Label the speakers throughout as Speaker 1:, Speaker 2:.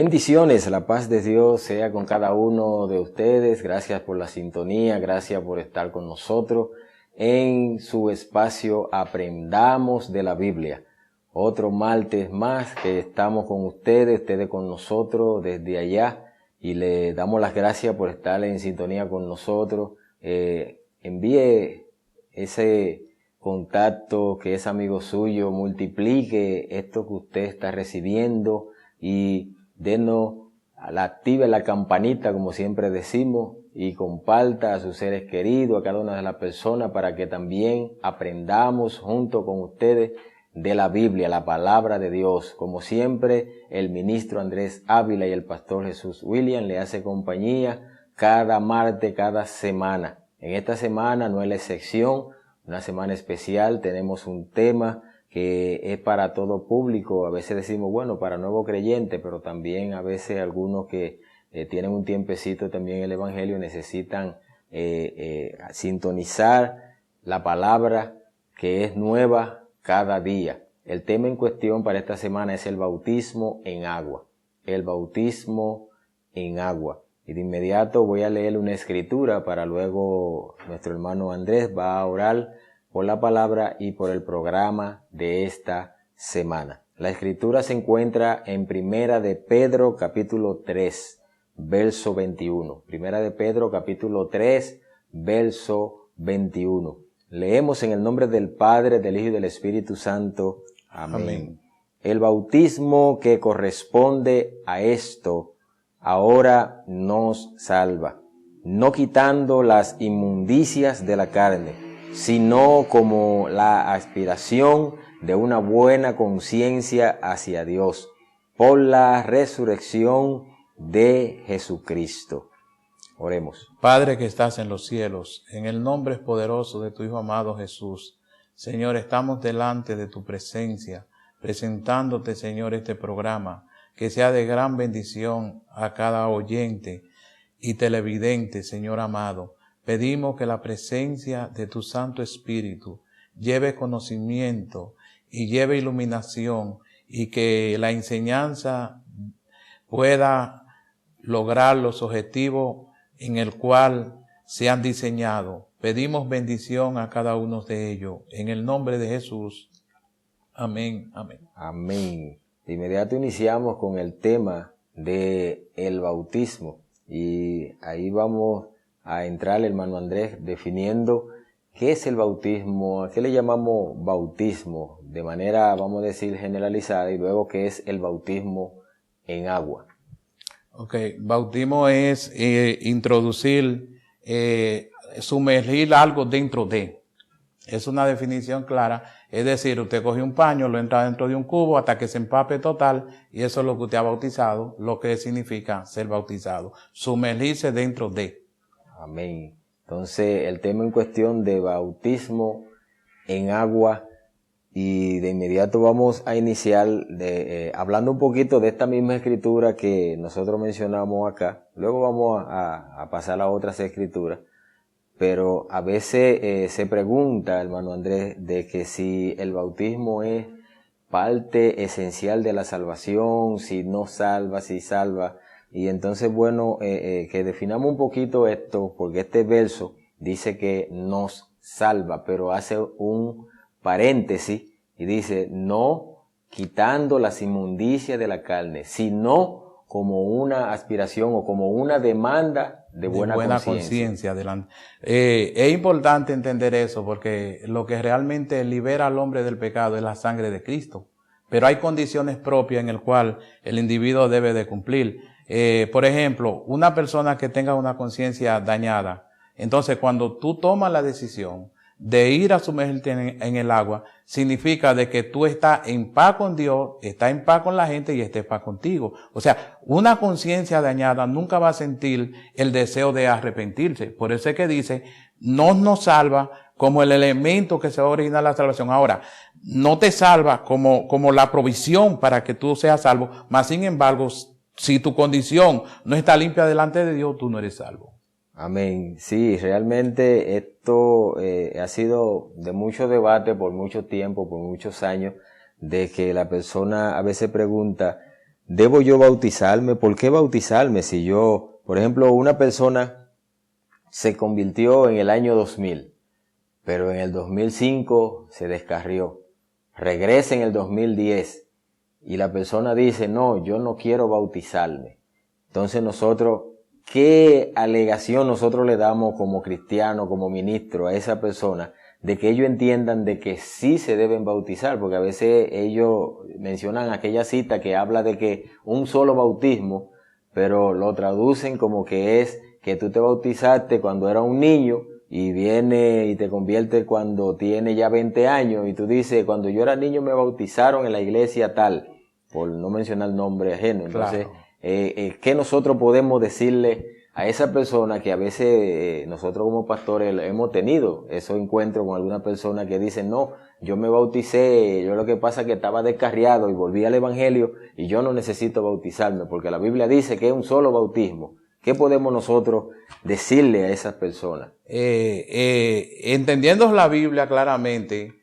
Speaker 1: Bendiciones, la paz de Dios sea con cada uno de ustedes. Gracias por la sintonía, gracias por estar con nosotros en su espacio Aprendamos de la Biblia. Otro martes más que estamos con ustedes con nosotros desde allá, y le damos las gracias por estar en sintonía con nosotros. Envíe ese contacto que es amigo suyo, multiplique esto que usted está recibiendo y active la campanita, como siempre decimos, y comparta a sus seres queridos, a cada una de las personas, para que también aprendamos junto con ustedes de la Biblia, la palabra de Dios. Como siempre, el ministro Andrés Ávila y el pastor Jesús William le hace compañía cada martes, cada semana. En esta semana no es la excepción, una semana especial. Tenemos un tema que es para todo público. A veces decimos, bueno, para nuevos creyentes, pero también a veces algunos que tienen un tiempecito también en el Evangelio necesitan sintonizar la palabra que es nueva cada día. El tema en cuestión para esta semana es el bautismo en agua. El bautismo en agua. Y de inmediato voy a leer una escritura para luego nuestro hermano Andrés va a orar por la palabra y por el programa de esta semana. La escritura se encuentra en Primera de Pedro capítulo 3, verso 21. Primera de Pedro capítulo 3, verso 21. Leemos en el nombre del Padre, del Hijo y del Espíritu Santo. Amén. El bautismo que corresponde a esto ahora nos salva, no quitando las inmundicias de la carne, sino como la aspiración de una buena conciencia hacia Dios, por la resurrección de Jesucristo. Oremos.
Speaker 2: Padre que estás en los cielos, en el nombre poderoso de tu Hijo amado Jesús, Señor, estamos delante de tu presencia, presentándote, Señor, este programa, que sea de gran bendición a cada oyente y televidente, Señor amado. Pedimos que la presencia de tu Santo Espíritu lleve conocimiento y lleve iluminación, y que la enseñanza pueda lograr los objetivos en el cual se han diseñado. Pedimos bendición a cada uno de ellos. En el nombre de Jesús. Amén. Amén.
Speaker 1: Amén. De inmediato iniciamos con el tema de el bautismo. Y ahí vamos a entrar, hermano Andrés, definiendo qué es el bautismo, a qué le llamamos bautismo, de manera, vamos a decir, generalizada, y luego qué es el bautismo en agua.
Speaker 2: Ok, bautismo es introducir, sumergir algo dentro de. Es una definición clara. Es decir, usted coge un paño, lo entra dentro de un cubo hasta que se empape total, y eso es lo que usted ha bautizado, lo que significa ser bautizado. Sumergirse dentro de.
Speaker 1: Amén. Entonces, el tema en cuestión de bautismo en agua, y de inmediato vamos a iniciar hablando un poquito de esta misma escritura que nosotros mencionamos acá. Luego vamos a pasar a otras escrituras. Pero a veces se pregunta, hermano Andrés, de que si el bautismo es parte esencial de la salvación, si no salva, si salva. Y entonces, bueno, que definamos un poquito esto, porque este verso dice que nos salva, pero hace un paréntesis y dice, no quitando las inmundicias de la carne, sino como una aspiración o como una demanda de buena conciencia.
Speaker 2: Adelante. Es importante entender eso, porque lo que realmente libera al hombre del pecado es la sangre de Cristo. Pero hay condiciones propias en el cual el individuo debe de cumplir. Por ejemplo, una persona que tenga una conciencia dañada, entonces cuando tú tomas la decisión de ir a sumergirte en el agua, significa de que tú estás en paz con Dios, estás en paz con la gente y estás en paz contigo. O sea, una conciencia dañada nunca va a sentir el deseo de arrepentirse. Por eso es que dice, no nos salva como el elemento que se va a originar la salvación. Ahora, no te salva como la provisión para que tú seas salvo, mas sin embargo, si tu condición no está limpia delante de Dios, tú no eres salvo.
Speaker 1: Amén. Sí, realmente esto ha sido de mucho debate por mucho tiempo, por muchos años, de que la persona a veces pregunta, ¿debo yo bautizarme? ¿Por qué bautizarme si yo, por ejemplo, una persona se convirtió en el año 2000, pero en el 2005 se descarrió, regresa en el 2010 y la persona dice, no, yo no quiero bautizarme? Entonces nosotros, ¿qué alegación nosotros le damos como cristiano, como ministro a esa persona de que ellos entiendan de que sí se deben bautizar? Porque a veces ellos mencionan aquella cita que habla de que un solo bautismo, pero lo traducen como que es que tú te bautizaste cuando era un niño y viene y te convierte cuando tiene ya 20 años y tú dices, cuando yo era niño me bautizaron en la iglesia tal, por no mencionar nombre ajeno. Entonces,
Speaker 2: Claro.
Speaker 1: ¿qué nosotros podemos decirle a esa persona que a veces nosotros como pastores hemos tenido esos encuentros con alguna persona que dice, no, yo me bauticé, yo lo que pasa es que estaba descarriado y volví al evangelio y yo no necesito bautizarme porque la Biblia dice que es un solo bautismo? ¿Qué podemos nosotros decirle a esas personas?
Speaker 2: Entendiendo la Biblia claramente,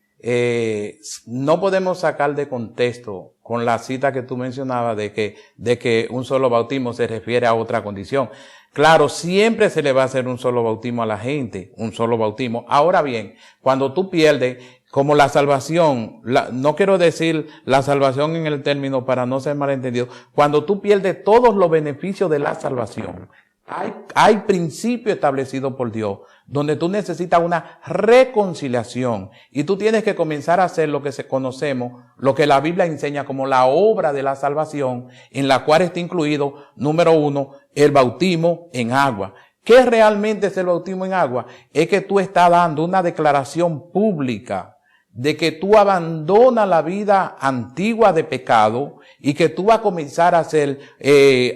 Speaker 2: no podemos sacar de contexto con la cita que tú mencionabas de que un solo bautismo se refiere a otra condición. Claro, siempre se le va a hacer un solo bautismo a la gente, un solo bautismo. Ahora bien, cuando tú pierdes, como la salvación, no quiero decir la salvación en el término para no ser malentendido, cuando tú pierdes todos los beneficios de la salvación, hay principio establecido por Dios, donde tú necesitas una reconciliación y tú tienes que comenzar a hacer lo que conocemos, lo que la Biblia enseña como la obra de la salvación, en la cual está incluido, número 1, el bautismo en agua. ¿Qué realmente es el bautismo en agua? Es que tú estás dando una declaración pública de que tú abandonas la vida antigua de pecado y que tú vas a comenzar a hacer,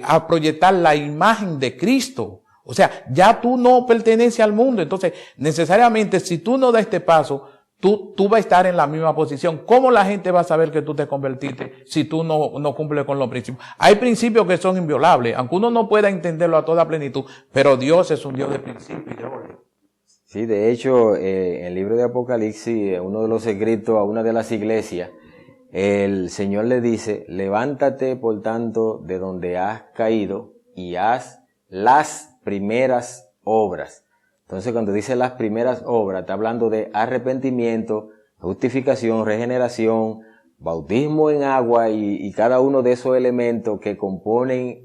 Speaker 2: a proyectar la imagen de Cristo. O sea, ya tú no perteneces al mundo. Entonces, necesariamente, si tú no das este paso, tú vas a estar en la misma posición. ¿Cómo la gente va a saber que tú te convertiste si tú no cumples con los principios? Hay principios que son inviolables, aunque uno no pueda entenderlo a toda plenitud, pero Dios es un Dios de principios y de orden.
Speaker 1: Sí, de hecho, en el libro de Apocalipsis, uno de los escritos a una de las iglesias, el Señor le dice, levántate por tanto de donde has caído y haz las primeras obras. Entonces cuando dice las primeras obras, está hablando de arrepentimiento, justificación, regeneración, bautismo en agua y cada uno de esos elementos que componen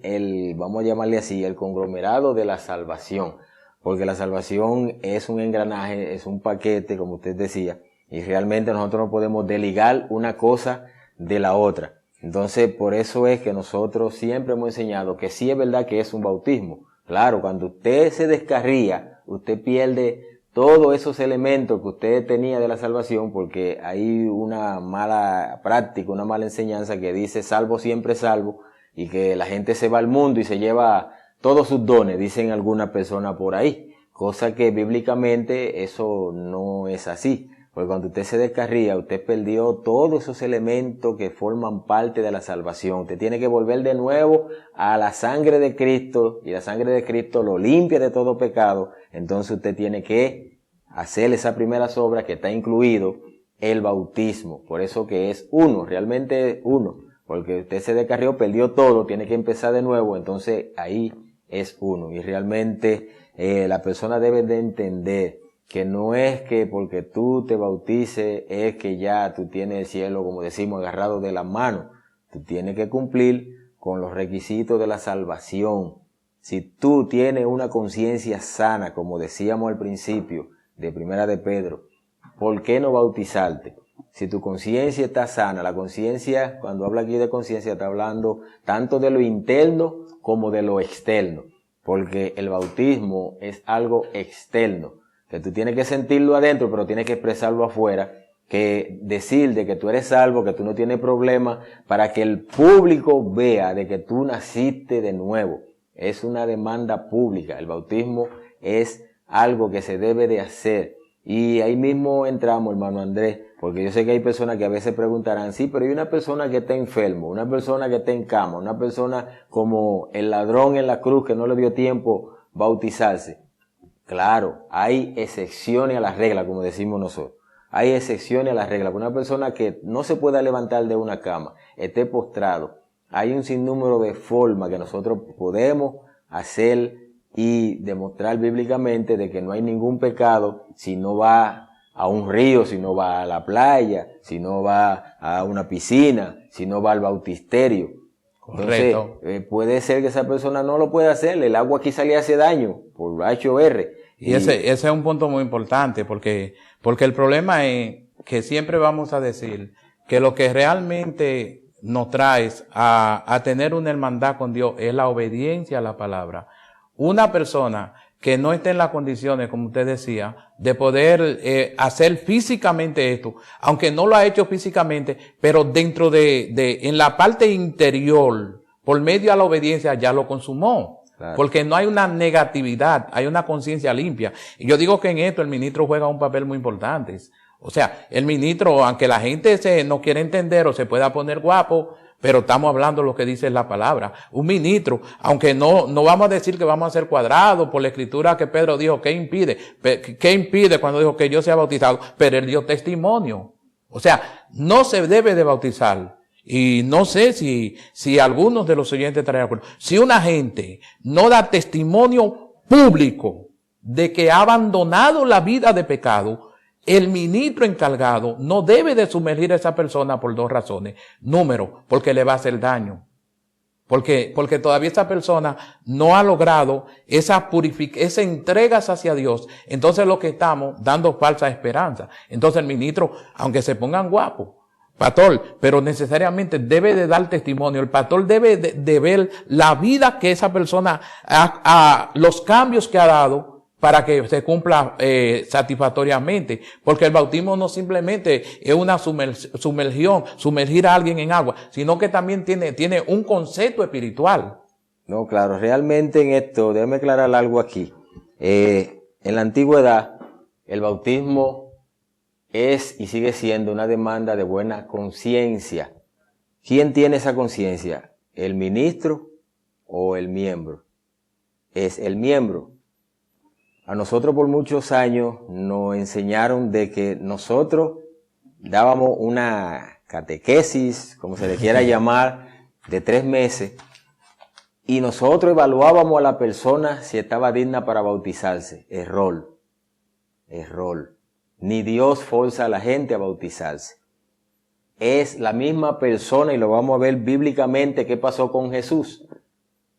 Speaker 1: vamos a llamarle así, el conglomerado de la salvación. Porque la salvación es un engranaje, es un paquete, como usted decía, y realmente nosotros no podemos desligar una cosa de la otra. Entonces, por eso es que nosotros siempre hemos enseñado que sí es verdad que es un bautismo. Claro, cuando usted se descarría, usted pierde todos esos elementos que usted tenía de la salvación, porque hay una mala práctica, una mala enseñanza que dice salvo siempre salvo, y que la gente se va al mundo y se lleva todos sus dones, dicen algunas personas por ahí, cosa que bíblicamente eso no es así, porque cuando usted se descarría, usted perdió todos esos elementos que forman parte de la salvación. Usted tiene que volver de nuevo a la sangre de Cristo, y la sangre de Cristo lo limpia de todo pecado. Entonces usted tiene que hacer esas primeras obras que está incluido el bautismo, por eso que es uno, realmente uno, porque usted se descarrió, perdió todo, tiene que empezar de nuevo, entonces ahí es uno. Y realmente la persona debe de entender que no es que porque tú te bautices es que ya tú tienes el cielo, como decimos, agarrado de la mano. Tú tienes que cumplir con los requisitos de la salvación. Si tú tienes una conciencia sana, como decíamos al principio de Primera de Pedro, ¿por qué no bautizarte? Si tu conciencia está sana, la conciencia, cuando habla aquí de conciencia, está hablando tanto de lo interno como de lo externo, porque el bautismo es algo externo, que tú tienes que sentirlo adentro, pero tienes que expresarlo afuera, que decir de que tú eres salvo, que tú no tienes problema, para que el público vea de que tú naciste de nuevo. Es una demanda pública. El bautismo es algo que se debe de hacer. Y ahí mismo entramos, hermano Andrés, porque yo sé que hay personas que a veces preguntarán, sí, pero hay una persona que está enfermo, una persona que está en cama, una persona como el ladrón en la cruz que no le dio tiempo bautizarse. Claro, hay excepciones a la regla, como decimos nosotros. Hay excepciones a la regla. Una persona que no se pueda levantar de una cama, esté postrado, Hay un sinnúmero de formas que nosotros podemos hacer y demostrar bíblicamente de que no hay ningún pecado si no va a un río, si no va a la playa, si no va a una piscina, si no va al bautisterio.
Speaker 2: Correcto.
Speaker 1: Entonces, puede ser que esa persona no lo pueda hacer, el agua quizá le hace daño por HOR.
Speaker 2: Y ese es un punto muy importante porque el problema es que siempre vamos a decir que lo que realmente nos trae a tener una hermandad con Dios es la obediencia a la palabra. Una persona que no esté en las condiciones, como usted decía, de poder hacer físicamente esto, aunque no lo ha hecho físicamente, pero dentro en la parte interior, por medio de la obediencia, ya lo consumó. Claro. Porque no hay una negatividad, hay una conciencia limpia. Y yo digo que en esto el ministro juega un papel muy importante. O sea, el ministro, aunque la gente no quiere entender o se pueda poner guapo, pero estamos hablando de lo que dice la palabra. Un ministro, aunque no vamos a decir que vamos a ser cuadrados por la escritura que Pedro dijo, ¿qué impide? ¿Qué impide cuando dijo que yo sea bautizado? Pero él dio testimonio. O sea, no se debe de bautizar. Y no sé si algunos de los oyentes estarán de acuerdo. Si una gente no da testimonio público de que ha abandonado la vida de pecado, el ministro encargado no debe de sumergir a esa persona por dos razones. Número, porque le va a hacer daño. Porque todavía esa persona no ha logrado esa entrega hacia Dios. Entonces lo que estamos dando falsa esperanza. Entonces el ministro, aunque se pongan guapos, pastor, pero necesariamente debe de dar testimonio. El pastor debe de ver la vida que esa persona, los cambios que ha dado para que se cumpla satisfactoriamente. Porque el bautismo no simplemente es una sumergir a alguien en agua, sino que también tiene un concepto espiritual.
Speaker 1: No, claro, realmente en esto, déjame aclarar algo aquí. En la antigüedad, el bautismo es y sigue siendo una demanda de buena conciencia. ¿Quién tiene esa conciencia? ¿El ministro o el miembro? Es el miembro. A nosotros por muchos años nos enseñaron de que nosotros dábamos una catequesis, como se le quiera llamar, de 3 meses, y nosotros evaluábamos a la persona si estaba digna para bautizarse. Error. Ni Dios forza a la gente a bautizarse. Es la misma persona y lo vamos a ver bíblicamente qué pasó con Jesús.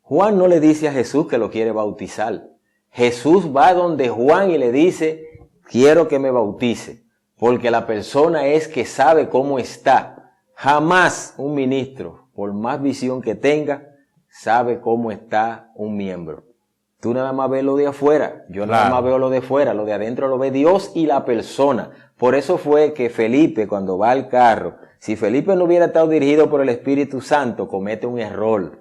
Speaker 1: Juan no le dice a Jesús que lo quiere bautizar. Jesús va donde Juan y le dice, quiero que me bautice, porque la persona es que sabe cómo está. Jamás un ministro, por más visión que tenga, sabe cómo está un miembro. Tú nada más ves lo de afuera, yo nada más veo lo de fuera, lo de adentro lo ve Dios y la persona. Por eso fue que Felipe, cuando va al carro, si Felipe no hubiera estado dirigido por el Espíritu Santo, comete un error.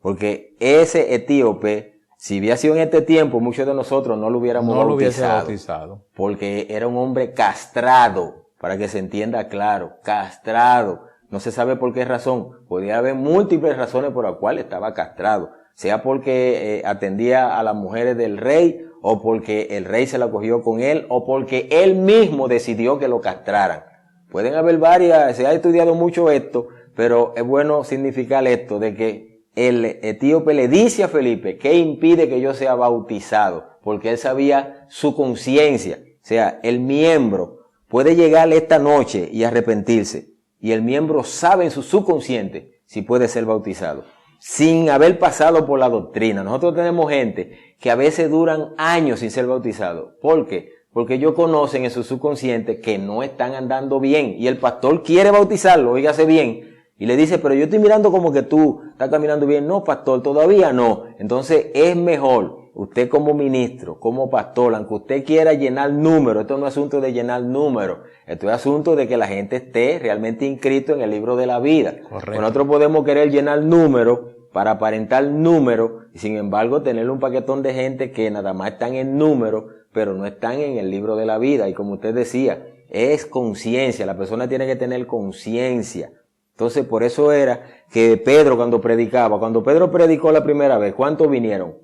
Speaker 1: Porque ese etíope, si hubiera sido en este tiempo, muchos de nosotros no lo hubiéramos bautizado. Porque era un hombre castrado, para que se entienda claro, castrado. No se sabe por qué razón. Podría haber múltiples razones por las cuales estaba castrado. Sea porque atendía a las mujeres del rey, o porque el rey se la cogió con él, o porque él mismo decidió que lo castraran. Pueden haber varias, se ha estudiado mucho esto, pero es bueno significar esto, de que el etíope le dice a Felipe, ¿qué impide que yo sea bautizado? Porque él sabía su conciencia. O sea, el miembro puede llegar esta noche y arrepentirse, y el miembro sabe en su subconsciente si puede ser bautizado, sin haber pasado por la doctrina. Nosotros tenemos gente que a veces duran años sin ser bautizados. ¿Por qué? Porque ellos conocen en su subconsciente que no están andando bien, y el pastor quiere bautizarlo, óigase bien, y le dice, pero yo estoy mirando como que tú estás caminando bien. No, pastor, todavía no. Entonces es mejor, usted como ministro, como pastor, aunque usted quiera llenar números, esto no es asunto de llenar números, esto es asunto de que la gente esté realmente inscrito en el libro de la vida.
Speaker 2: Correcto.
Speaker 1: Nosotros podemos querer llenar números para aparentar números, y sin embargo tener un paquetón de gente que nada más están en números, pero no están en el libro de la vida. Y como usted decía, es conciencia, la persona tiene que tener conciencia. Entonces, por eso era que Pedro cuando Pedro predicó la primera vez, ¿cuántos vinieron?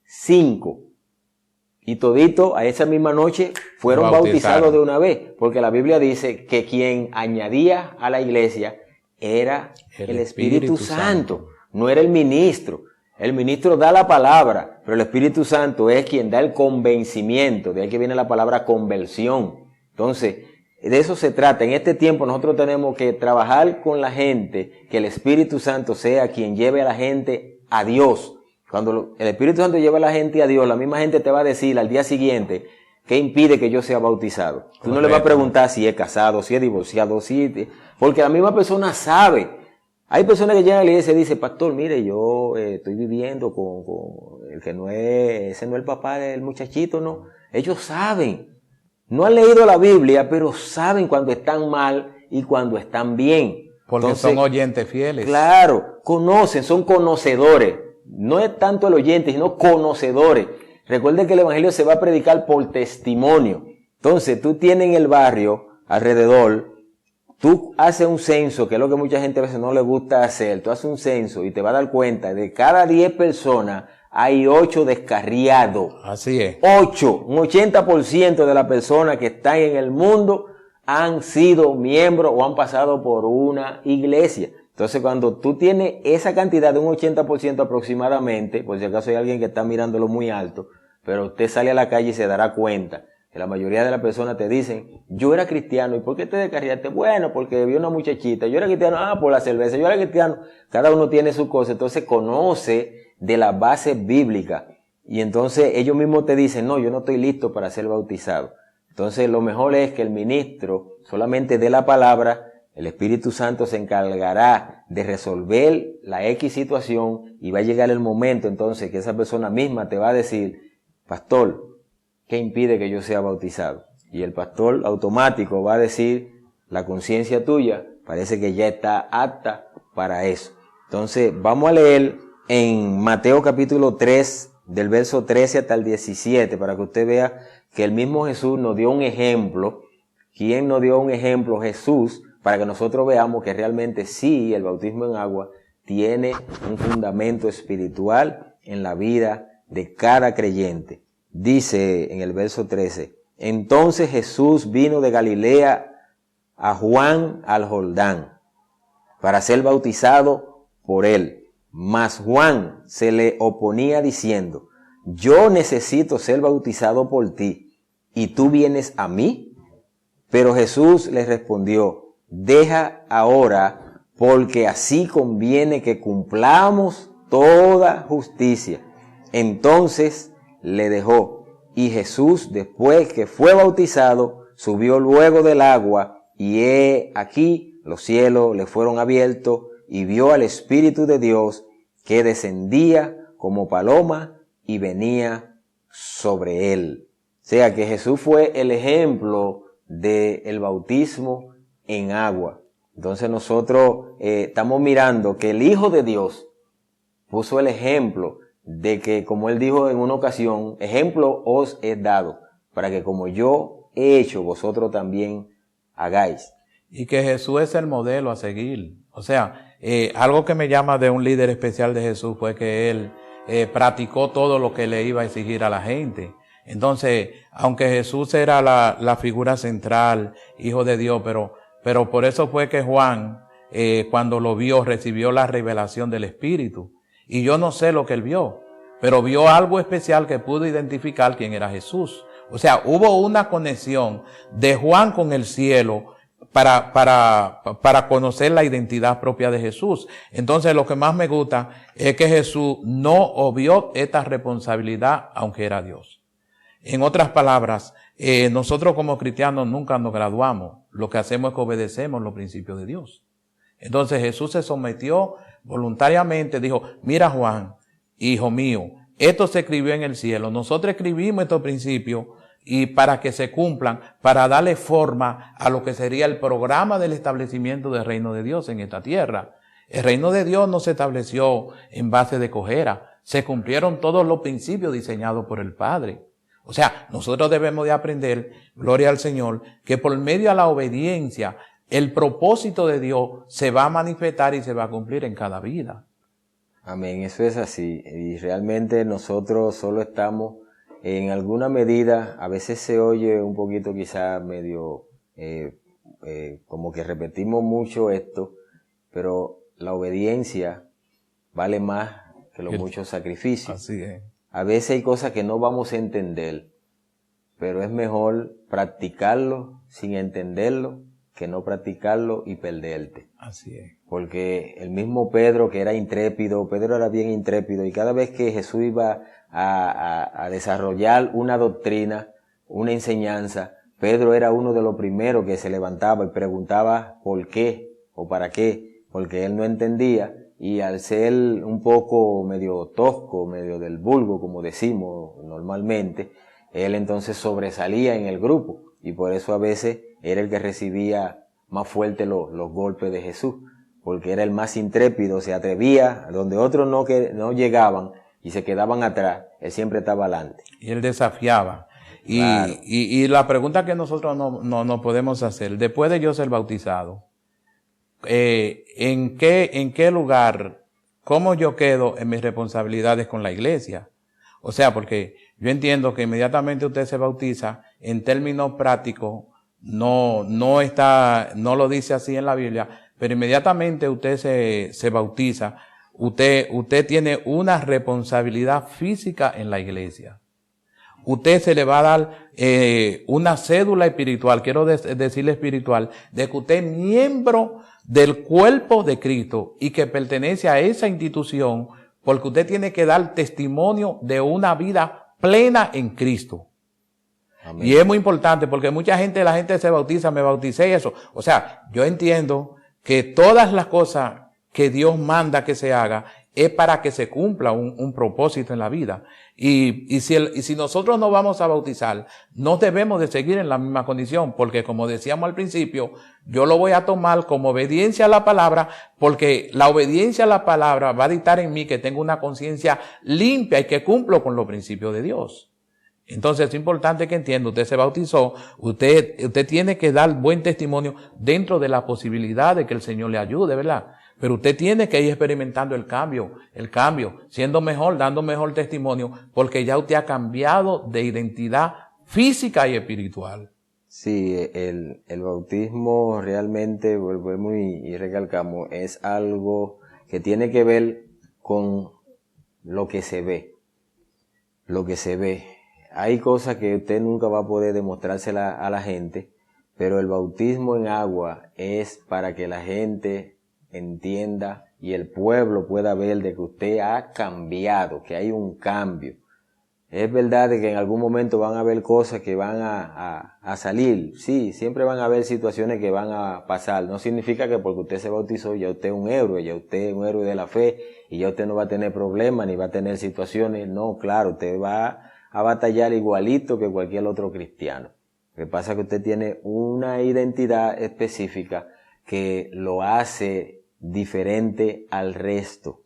Speaker 1: 5. Y todito a esa misma noche fueron bautizados de una vez, porque la Biblia dice que quien añadía a la iglesia era el Espíritu Santo, no era el ministro. El ministro da la palabra, pero el Espíritu Santo es quien da el convencimiento, de ahí que viene la palabra conversión. Entonces, de eso se trata. En este tiempo nosotros tenemos que trabajar con la gente, que el Espíritu Santo sea quien lleve a la gente a Dios. Cuando el Espíritu Santo lleva a la gente a Dios, la misma gente te va a decir al día siguiente, ¿qué impide que yo sea bautizado? Tú no le vas a preguntar si es casado, si es divorciado, porque la misma persona sabe. Hay personas que llegan a la iglesia y dicen, pastor, mire, yo estoy viviendo con el que no es, ese no es el papá del muchachito, no. Ellos saben. No han leído la Biblia, pero saben cuando están mal y cuando están bien.
Speaker 2: Porque entonces, son oyentes fieles.
Speaker 1: Claro, conocen, son conocedores. No es tanto el oyente, sino conocedores. Recuerden que el evangelio se va a predicar por testimonio. Entonces, tú tienes en el barrio, alrededor, tú haces un censo, que es lo que mucha gente a veces no le gusta hacer. Tú haces un censo y te vas a dar cuenta de cada 10 personas, hay 8 descarriados.
Speaker 2: Así es.
Speaker 1: 8, un 80% de las personas que están en el mundo han sido miembros o han pasado por una iglesia. Entonces, cuando tú tienes esa cantidad de un 80% aproximadamente, por si acaso hay alguien que está mirándolo muy alto, pero usted sale a la calle y se dará cuenta que la mayoría de las personas te dicen, yo era cristiano, ¿y por qué te descarriaste? Bueno, porque vi una muchachita, yo era cristiano, por la cerveza, yo era cristiano. Cada uno tiene su cosa, entonces conoce de la base bíblica. Y entonces ellos mismos te dicen, no, yo no estoy listo para ser bautizado. Entonces lo mejor es que el ministro solamente dé la palabra, el Espíritu Santo se encargará de resolver la X situación y va a llegar el momento entonces que esa persona misma te va a decir, pastor, ¿qué impide que yo sea bautizado? Y el pastor automático va a decir, la conciencia tuya parece que ya está apta para eso. Entonces vamos a leer en Mateo capítulo 3, del verso 13 hasta el 17, para que usted vea que el mismo Jesús nos dio un ejemplo. ¿Quién nos dio un ejemplo? Jesús, para que nosotros veamos que realmente sí, el bautismo en agua tiene un fundamento espiritual en la vida de cada creyente. Dice en el verso 13, entonces Jesús vino de Galilea a Juan al Jordán para ser bautizado por él. Mas Juan se le oponía diciendo, yo necesito ser bautizado por ti, ¿y tú vienes a mí? Pero Jesús le respondió, deja ahora, porque así conviene que cumplamos toda justicia. Entonces le dejó, y Jesús, después que fue bautizado, subió luego del agua, y he aquí los cielos le fueron abiertos, y vio al Espíritu de Dios que descendía como paloma y venía sobre él. O sea que Jesús fue el ejemplo del bautismo en agua. Entonces nosotros estamos mirando que el Hijo de Dios puso el ejemplo de que, como él dijo en una ocasión, ejemplo os he dado, para que como yo he hecho, vosotros también hagáis.
Speaker 2: Y que Jesús es el modelo a seguir. O sea, algo que me llama de un líder especial de Jesús fue que él practicó todo lo que le iba a exigir a la gente. Entonces, aunque Jesús era la figura central, Hijo de Dios, pero por eso fue que Juan, cuando lo vio, recibió la revelación del Espíritu. Y yo no sé lo que él vio, pero vio algo especial que pudo identificar quién era Jesús. O sea, hubo una conexión de Juan con el cielo para conocer la identidad propia de Jesús. Entonces, lo que más me gusta es que Jesús no obvió esta responsabilidad, aunque era Dios. En otras palabras, nosotros como cristianos nunca nos graduamos. Lo que hacemos es que obedecemos los principios de Dios. Entonces Jesús se sometió voluntariamente, dijo, mira Juan, hijo mío, esto se escribió en el cielo. Nosotros escribimos estos principios y para que se cumplan, para darle forma a lo que sería el programa del establecimiento del reino de Dios en esta tierra. El reino de Dios no se estableció en base de cojera. Se cumplieron todos los principios diseñados por el Padre. O sea, nosotros debemos de aprender, gloria al Señor, que por medio de la obediencia, el propósito de Dios se va a manifestar y se va a cumplir en cada vida.
Speaker 1: Amén, eso es así. Y realmente nosotros solo estamos en alguna medida, a veces se oye un poquito quizá medio, como que repetimos mucho esto, pero la obediencia vale más que los muchos sacrificios.
Speaker 2: Así es.
Speaker 1: A veces hay cosas que no vamos a entender, pero es mejor practicarlo sin entenderlo que no practicarlo y perderte.
Speaker 2: Así es.
Speaker 1: Porque el mismo Pedro, que era intrépido, Pedro era bien intrépido, y cada vez que Jesús iba a desarrollar una doctrina, una enseñanza, Pedro era uno de los primeros que se levantaba y preguntaba por qué o para qué, porque él no entendía, y al ser un poco medio tosco, medio del vulgo, como decimos normalmente, él entonces sobresalía en el grupo, y por eso a veces era el que recibía más fuerte los golpes de Jesús, porque era el más intrépido, se atrevía, donde otros no llegaban y se quedaban atrás, él siempre estaba adelante.
Speaker 2: Y él desafiaba.
Speaker 1: Claro.
Speaker 2: Y la pregunta que nosotros no podemos hacer, después de yo ser bautizado, ¿en qué lugar, cómo yo quedo en mis responsabilidades con la iglesia? O sea, porque yo entiendo que inmediatamente usted se bautiza, en términos prácticos, no lo dice así en la Biblia, pero inmediatamente usted se bautiza, usted tiene una responsabilidad física en la iglesia. Usted se le va a dar una cédula espiritual, quiero decirle espiritual, de que usted es miembro del cuerpo de Cristo y que pertenece a esa institución, porque usted tiene que dar testimonio de una vida plena en Cristo. Amén. Y es muy importante porque la gente se bautiza, me bauticé y eso. O sea, yo entiendo que todas las cosas que Dios manda que se haga es para que se cumpla un propósito en la vida. Y si nosotros no vamos a bautizar, no debemos de seguir en la misma condición, porque como decíamos al principio, yo lo voy a tomar como obediencia a la palabra, porque la obediencia a la palabra va a dictar en mí que tengo una conciencia limpia y que cumplo con los principios de Dios. Entonces es importante que entienda, usted se bautizó, usted tiene que dar buen testimonio dentro de la posibilidad de que el Señor le ayude, ¿verdad? Pero usted tiene que ir experimentando el cambio, siendo mejor, dando mejor testimonio, porque ya usted ha cambiado de identidad física y espiritual.
Speaker 1: Sí, el bautismo realmente, volvemos y recalcamos, es algo que tiene que ver con lo que se ve. Lo que se ve. Hay cosas que usted nunca va a poder demostrársela a la gente, pero el bautismo en agua es para que la gente entienda y el pueblo pueda ver de que usted ha cambiado, que hay un cambio. Es verdad de que en algún momento van a haber cosas que van a salir. Sí, siempre van a haber situaciones que van a pasar. No significa que porque usted se bautizó ya usted es un héroe, ya usted es un héroe de la fe y ya usted no va a tener problemas ni va a tener situaciones. No, claro, usted va a batallar igualito que cualquier otro cristiano. Lo que pasa es que usted tiene una identidad específica que lo hace diferente al resto.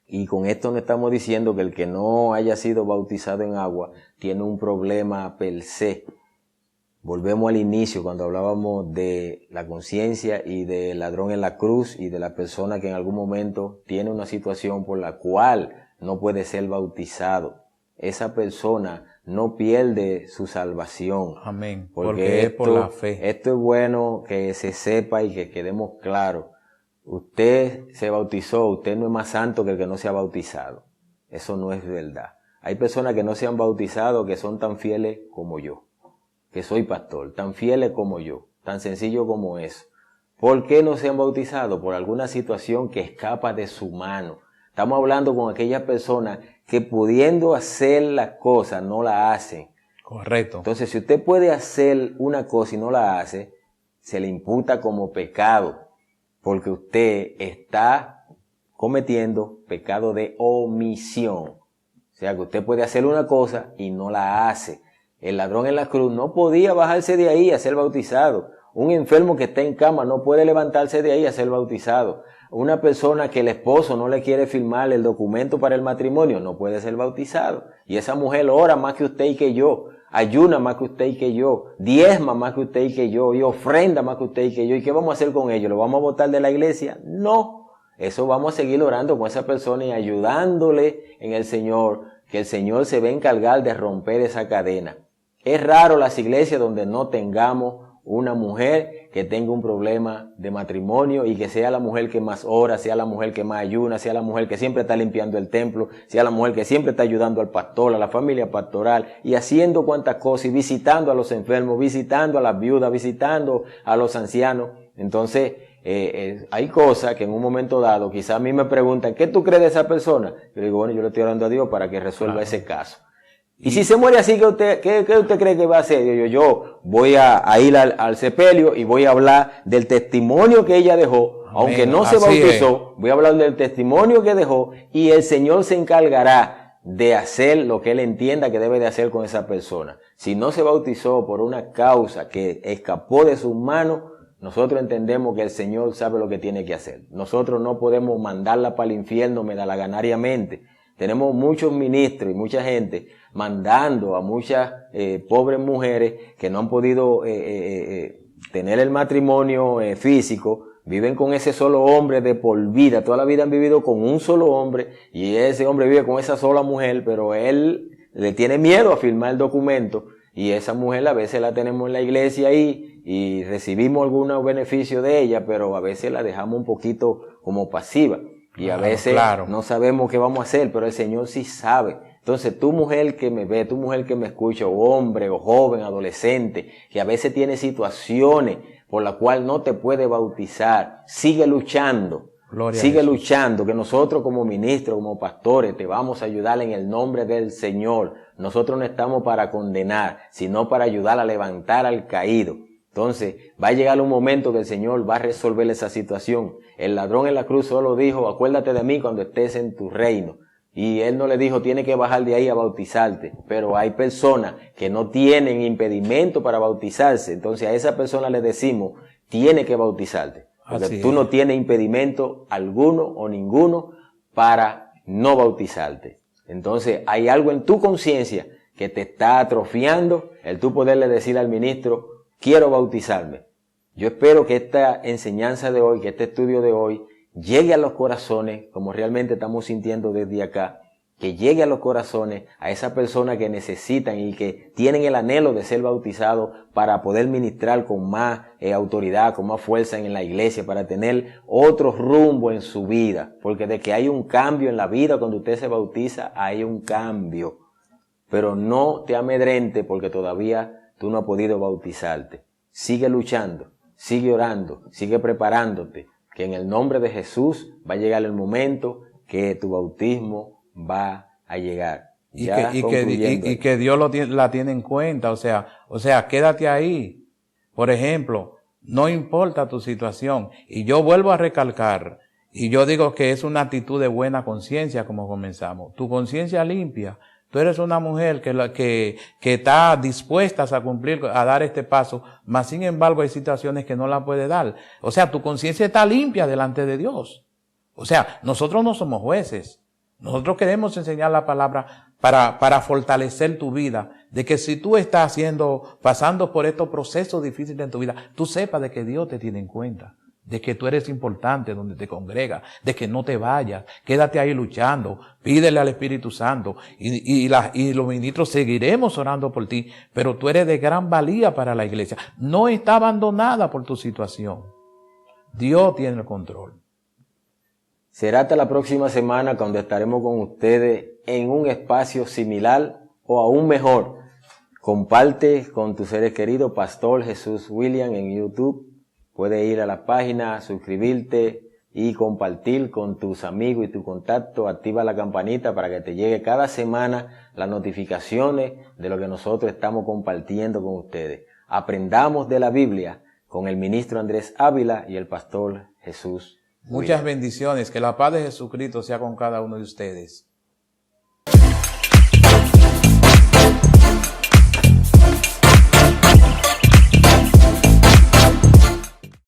Speaker 1: Y con esto no estamos diciendo que el que no haya sido bautizado en agua tiene un problema per se. Volvemos al inicio cuando hablábamos de la conciencia y del ladrón en la cruz y de la persona que en algún momento tiene una situación por la cual no puede ser bautizado. Esa persona no pierde su salvación.
Speaker 2: Amén. Porque es por la fe.
Speaker 1: Esto es bueno que se sepa y que quedemos claros. Usted se bautizó, usted no es más santo que el que no se ha bautizado. Eso no es verdad. Hay personas que no se han bautizado que son tan fieles como yo, que soy pastor, tan fieles como yo, tan sencillo como eso. ¿Por qué no se han bautizado? Por alguna situación que escapa de su mano. Estamos hablando con aquellas personas que pudiendo hacer las cosas no la hacen.
Speaker 2: Correcto.
Speaker 1: Entonces, si usted puede hacer una cosa y no la hace, se le imputa como pecado. Porque usted está cometiendo pecado de omisión. O sea, que usted puede hacer una cosa y no la hace. El ladrón en la cruz no podía bajarse de ahí a ser bautizado. Un enfermo que está en cama no puede levantarse de ahí a ser bautizado. Una persona que el esposo no le quiere firmar el documento para el matrimonio no puede ser bautizado. Y esa mujer ora más que usted y que yo. Ayuna más que usted y que yo, diezma más que usted y que yo, y ofrenda más que usted y que yo. ¿Y qué vamos a hacer con ello? ¿Lo vamos a botar de la iglesia? No. Eso vamos a seguir orando con esa persona y ayudándole en el Señor, que el Señor se va a encargar de romper esa cadena. Es raro las iglesias donde no tengamos una mujer que tenga un problema de matrimonio y que sea la mujer que más ora, sea la mujer que más ayuna, sea la mujer que siempre está limpiando el templo, sea la mujer que siempre está ayudando al pastor, a la familia pastoral y haciendo cuantas cosas y visitando a los enfermos, visitando a las viudas, visitando a los ancianos. Entonces, hay cosas que en un momento dado, quizás a mí me preguntan, ¿qué tú crees de esa persona? Yo digo, bueno, yo le estoy orando a Dios para que resuelva ese caso. Y si se muere así, ¿qué usted cree que va a hacer? Yo voy a ir al sepelio y voy a hablar del testimonio que ella dejó. Amén. Aunque no se bautizó, voy a hablar del testimonio que dejó y el Señor se encargará de hacer lo que Él entienda que debe de hacer con esa persona. Si no se bautizó por una causa que escapó de sus manos, nosotros entendemos que el Señor sabe lo que tiene que hacer. Nosotros no podemos mandarla para el infierno medalaganariamente. Tenemos muchos ministros y mucha gente mandando a muchas pobres mujeres que no han podido tener el matrimonio físico, viven con ese solo hombre de por vida, toda la vida han vivido con un solo hombre y ese hombre vive con esa sola mujer, pero él le tiene miedo a firmar el documento y esa mujer a veces la tenemos en la iglesia ahí y recibimos algunos beneficios de ella, pero a veces la dejamos un poquito como pasiva. Y a veces no sabemos qué vamos a hacer, pero el Señor sí sabe. Entonces, tú mujer que me ve, tú mujer que me escucha, o hombre, o joven, adolescente, que a veces tiene situaciones por las cuales no te puede bautizar, sigue luchando. Sigue luchando, que nosotros como ministros, como pastores, te vamos a ayudar en el nombre del Señor. Nosotros no estamos para condenar, sino para ayudar a levantar al caído. Entonces, va a llegar un momento que el Señor va a resolver esa situación. El ladrón en la cruz solo dijo, acuérdate de mí cuando estés en tu reino. Y Él no le dijo, tienes que bajar de ahí a bautizarte. Pero hay personas que no tienen impedimento para bautizarse. Entonces, a esa persona le decimos, tiene que bautizarte. Porque tú no tienes impedimento alguno o ninguno para no bautizarte. Entonces, hay algo en tu conciencia que te está atrofiando el tú poderle decir al ministro, quiero bautizarme. Yo espero que esta enseñanza de hoy, que este estudio de hoy, llegue a los corazones, como realmente estamos sintiendo desde acá, que llegue a los corazones a esas personas que necesitan y que tienen el anhelo de ser bautizados para poder ministrar con más autoridad, con más fuerza en la iglesia, para tener otro rumbo en su vida. Porque de que hay un cambio en la vida cuando usted se bautiza, hay un cambio. Pero no te amedrente porque todavía tú no has podido bautizarte. Sigue luchando, sigue orando, sigue preparándote, que en el nombre de Jesús va a llegar el momento que tu bautismo va a llegar.
Speaker 2: Y que Dios la tiene en cuenta, o sea, quédate ahí. Por ejemplo, no importa tu situación. Y yo vuelvo a recalcar, y yo digo que es una actitud de buena conciencia como comenzamos. Tu conciencia limpia. Tú eres una mujer que está dispuesta a cumplir, a dar este paso, mas sin embargo hay situaciones que no la puede dar. O sea, tu conciencia está limpia delante de Dios. O sea, nosotros no somos jueces. Nosotros queremos enseñar la palabra para fortalecer tu vida, de que si tú estás pasando por estos procesos difíciles en tu vida, tú sepas de que Dios te tiene en cuenta, de que tú eres importante donde te congregas, de que no te vayas, quédate ahí luchando, pídele al Espíritu Santo y los ministros seguiremos orando por ti, pero tú eres de gran valía para la iglesia. No está abandonada por tu situación. Dios tiene el control.
Speaker 1: Será hasta la próxima semana cuando estaremos con ustedes en un espacio similar o aún mejor. Comparte con tus seres queridos, Pastor Jesús William en YouTube. Puedes ir a la página, suscribirte y compartir con tus amigos y tu contacto. Activa la campanita para que te llegue cada semana las notificaciones de lo que nosotros estamos compartiendo con ustedes. Aprendamos de la Biblia con el ministro Andrés Ávila y el Pastor Jesús William.
Speaker 2: Muchas bendiciones. Que la paz de Jesucristo sea con cada uno de ustedes.